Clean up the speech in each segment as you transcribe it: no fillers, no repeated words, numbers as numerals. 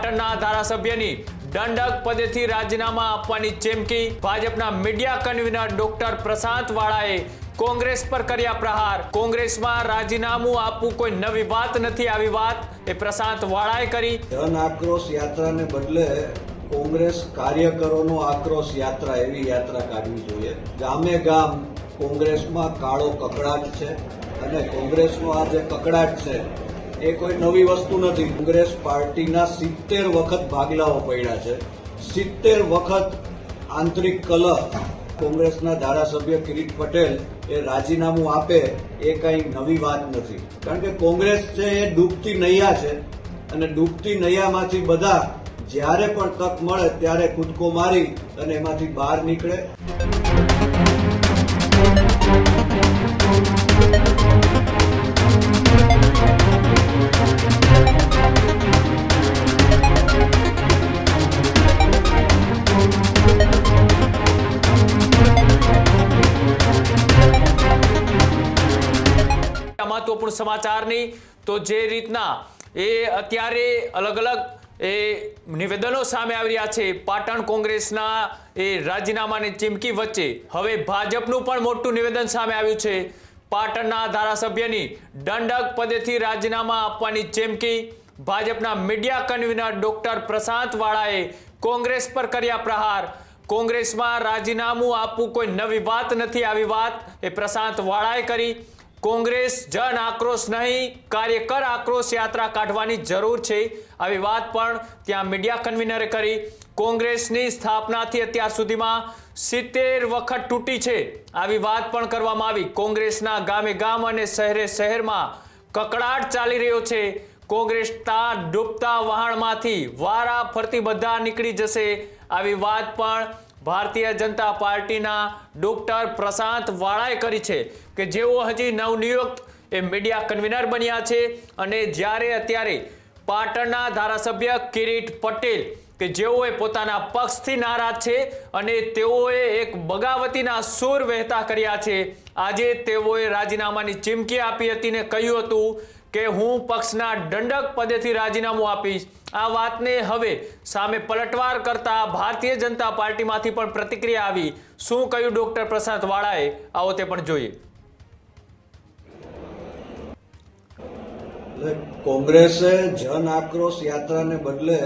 પાટણના ધારાસભ્યની દંડક પદેથી રાજીનામા આપવાની ચીમકી, ભાજપના મીડિયા કન્વીનર ડોક્ટર પ્રશાંત વાળાએ કોંગ્રેસ પર કર્યા પ્રહાર। કોંગ્રેસમાં રાજીનામું આપવું કોઈ નવી વાત નથી, આવી વાત એ પ્રશાંત વાળાએ કરી। જન આક્રોશ યાત્રાને બદલે કોંગ્રેસ કાર્યકરોનો આક્રોશ યાત્રા એવી યાત્રા કાઢવી જોઈએ। ગામે ગામ કોંગ્રેસમાં કાળો કકડાટ છે અને કોંગ્રેસનો આ જે કકડાટ છે એ કોઈ નવી વસ્તુ નથી। કોંગ્રેસ પાર્ટીના 70 વખત ભાગલાઓ પડ્યા છે, 70 વખત આંતરિક કલહ। કોંગ્રેસના ધારાસભ્ય કિરીટ પટેલ એ રાજીનામું આપે એ કઈ નવી વાત નથી, કારણ કે કોંગ્રેસ છે એ ડૂબતી નૈયા છે અને ડૂબતી નૈયામાંથી બધા જ્યારે પણ તક મળે ત્યારે કૂદકો મારી અને એમાંથી બહાર નીકળે। મહત્વપૂર્ણ સમાચારની તો જે રીતના એ અત્યારે અલગ અલગ નિવેદનો સામે આવી રહ્યા છે, પાટણ કોંગ્રેસના એ રાજીનામાની ચીમકી વચ્ચે હવે ભાજપનું પણ મોટું નિવેદન સામે આવ્યું છે। પાટણના ધારાસભ્યની દંડક પદેથી રાજીનામા આપવાની ચીમકી, ભાજપના મીડિયા કન્વીનર ડોક્ટર પ્રશાંત વાળાએ કોંગ્રેસ પર કર્યા પ્રહાર। કોંગ્રેસમાં રાજીનામું આપવું કોઈ નવી વાત નથી, આવી વાત એ પ્રશાંત વાળાએ કરી। કોંગ્રેસ જન આક્રોશ નહીં, કાર્યકર આક્રોશ યાત્રા કાઢવાની જરૂર છે, આવી વાત પણ ત્યાં મીડિયા કન્વીનરે કરી। કોંગ્રેસની સ્થાપનાથી અત્યાર સુધીમાં 70 વખત તૂટી છે, આવી વાત પણ કરવામાં આવી। કોંગ્રેસના ગામે ગામ અને શહેરે શહેરમાં કકડાટ ચાલી રહ્યો છે। કોંગ્રેસના ડૂબતા વહાણમાંથી વારા ફરતી બધા નીકળી જશે, આવી વાત પણ ભારતીય જનતા પાર્ટીના ડોક્ટર પ્રશાંત વાળાએ કરી છે કે જેઓ હજી નવનિયુક્ત એ મીડિયા કન્વીનર બન્યા છે અને જ્યારે અત્યારે પાટણના ધારાસભ્ય કિરીટ પટેલ કે જેઓએ પોતાના પક્ષથી નારાજ છે અને તેઓએ એક બગાવતીના સૂર વહેતા કર્યા છે। આજે તેઓએ રાજીનામાની ચીમકી આપી હતી ને કહ્યું હતું કે હું પક્ષના દંડક પદેથી રાજીનામું આપીશ। આ વાતને હવે સામે પલટવાર કરતા ભારતીય જનતા પાર્ટીમાંથી પણ પ્રતિક્રિયા આવી। શું કહ્યું ડોક્ટર પ્રશાંત વાળાએ, આવો તે પણ જોઈએ। કોંગ્રેસે જન આક્રોશ યાત્રાને બદલે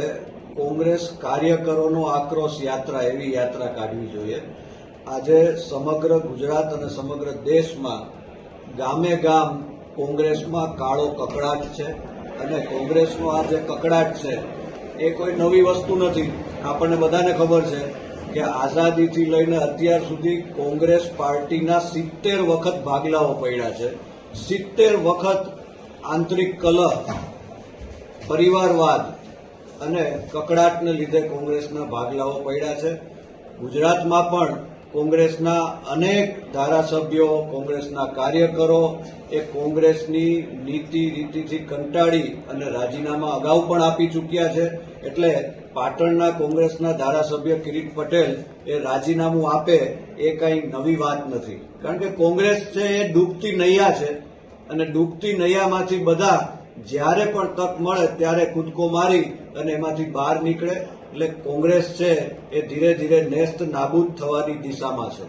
કોંગ્રેસ કાર્યકરોનો આક્રોશ યાત્રા એવી યાત્રા કાઢવી જોઈએ। આજે સમગ્ર ગુજરાત અને સમગ્ર દેશમાં ગામે ગામ કોંગ્રેસમાં કાળો કકડાટ છે અને કોંગ્રેસનો આ જે કકડાટ છે એ કોઈ નવી વસ્તુ નથી। આપણને બધાને ખબર છે કે આઝાદીથી લઈને અત્યાર સુધી કોંગ્રેસ પાર્ટીના 70 વખત ભાગલાઓ પડ્યા છે, 70 વખત આંતરિક કલહ, પરિવારવાદ અને કકડાટને લીધે કોંગ્રેસના ભાગલાઓ પડ્યા છે। ગુજરાતમાં પણ કોંગ્રેસના અનેક ધારાસભ્યો, કોંગ્રેસના કાર્યકરો એ કોંગ્રેસની નીતિ રીતિથી કંટાળી અને રાજીનામા અગાઉ પણ આપી ચૂક્યા છે। એટલે પાટણના કોંગ્રેસના ધારાસભ્ય કિરીટ પટેલ એ રાજીનામું આપે એ કઈ નવી વાત નથી, કારણ કે કોંગ્રેસ છે એ ડૂબતી નૈયા છે અને ડૂબતી નૈયામાંથી બધા જ્યારે પણ તક મળે ત્યારે કૂદકો મારી અને એમાંથી બહાર નીકળે। એટલે કોંગ્રેસ છે એ ધીરે ધીરે નેસ્ત નાબૂદ થવાની દિશામાં છે।